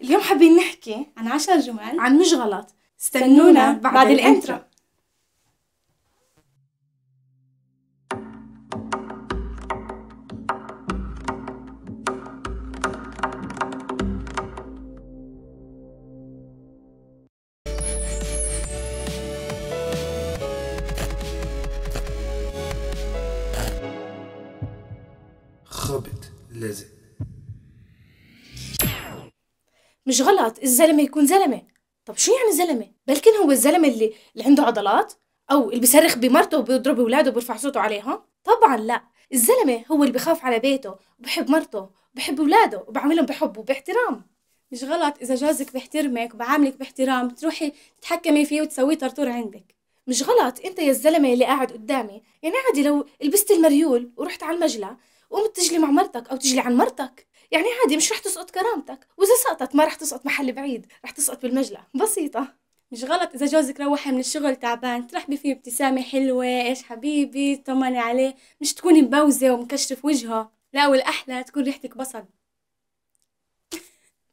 اليوم حابين نحكي عن 10 جمل عن مش غلط. استنونا بعد الانترو. خبط لزق. مش غلط الزلمة يكون زلمة. طب شو يعني زلمة؟ بلكن هو الزلمة اللي عنده عضلات، أو اللي بيصرخ بمرته وبيضرب أولاده وبيرفع صوته عليها؟ طبعا لا، الزلمة هو اللي بخاف على بيته وبحب مرته وبحب أولاده وبعاملهم بحب وباحترام. مش غلط إذا جوزك بيحترمك وبعاملك باحترام تروحي تتحكمي فيه وتسويه طرطور عندك. مش غلط انت يا الزلمة اللي قاعد قدامي، يعني عادي لو لبست المريول ورحت على المجلى وقمت تجلي مع مرتك او تجلي عن مرتك، يعني عادي مش رح تسقط كرامتك، واذا سقطت ما رح تسقط محل بعيد، رح تسقط بالمجلى، بسيطة. مش غلط إذا جوزك روحي من الشغل تعبان ترحبي فيه ابتسامة حلوة، إيش حبيبي طمني عليه، مش تكوني مبوزة ومكشف وجهه، لا والأحلى تكون ريحتك بصل.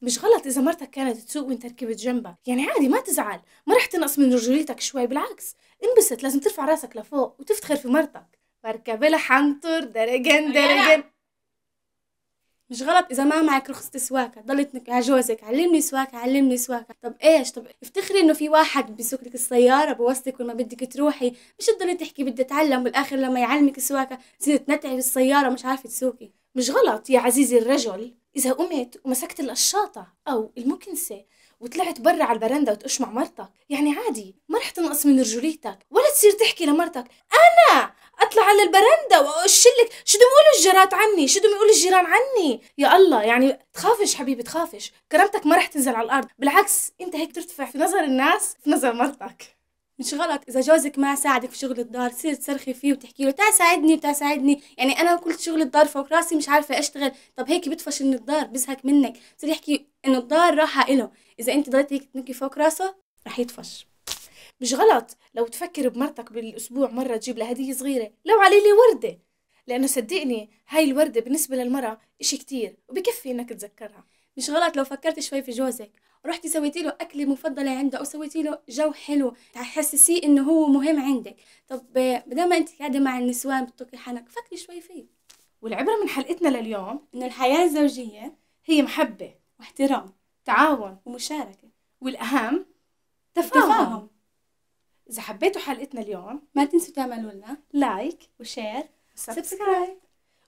مش غلط إذا مرتك كانت تسوق وانت ركبت جنبها، يعني عادي ما تزعل، ما رح تنقص من رجوليتك شوي، بالعكس انبسط، لازم ترفع راسك لفوق وتفتخر في مرتك. بركب الحنطر درجن درجن. مش غلط إذا ما معك رخصة سواقة ضلت تنك على جوزك علمني سواقة علمني سواقة. طب إيش؟ طب افتخري إنه في واحد بيسوق لك السيارة بوصلك وين ما بدك تروحي، مش تضلي تحكي بدي أتعلم بالآخر لما يعلمك السواقة تصير تنتعي بالسيارة مش عارفة تسوقي. مش غلط يا عزيزي الرجل إذا قمت ومسكت القشاطة أو المكنسة وطلعت برا على البرندة وتقش مع مرتك، يعني عادي ما رح تنقص من رجوليتك، ولا تصير تحكي لمرتك أنا أطلع على البرندة وأقشلك، شو بدهم يقولوا الجيرات عني، شو بدهم يقولوا الجيران عني، يا الله. يعني تخافش حبيبي تخافش، كرامتك ما رح تنزل على الأرض، بالعكس أنت هيك ترتفع في نظر الناس في نظر مرتك. مش غلط إذا جوزك ما ساعدك في شغل الدار تصير تصرخي فيه وتحكي له تعال ساعدني تعال ساعدني، يعني أنا كل شغل الدار فوق راسي مش عارفة أشتغل. طب هيك بتفشل من الدار بزهق منك، تصير يحكي إنه الدار راحة إله، إذا أنت ضليتي هيك تنكي فوق راسه رح يطفش. مش غلط لو تفكر بمرتك بالأسبوع مرة تجيب لها هدية صغيرة، لو علي لي وردة، لأنه صدقني هاي الوردة بالنسبة للمرأة إشي كتير وبكفي إنك تذكرها. مش غلط لو فكرت شوي في جوزك ورحتي سويتي له أكلة مفضلة عنده أو سويتي له جو حلو تحسسيه إنه هو مهم عندك. طب بدل ما أنت قاعدة مع النسوان بتطقي حنك فكري شوي فيه. والعبرة من حلقتنا لليوم إنه الحياة الزوجية هي محبة واحترام تعاون ومشاركة والأهم تفاهم. إذا حبيتوا حلقتنا اليوم ما تنسوا تعملوا لنا لايك وشير وسبسكرايب،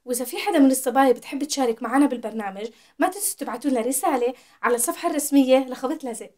وإذا في حدا من الصبايا بتحب تشارك معنا بالبرنامج ما تنسوا تبعتوا لنا رسالة على الصفحة الرسمية لخبط لزق.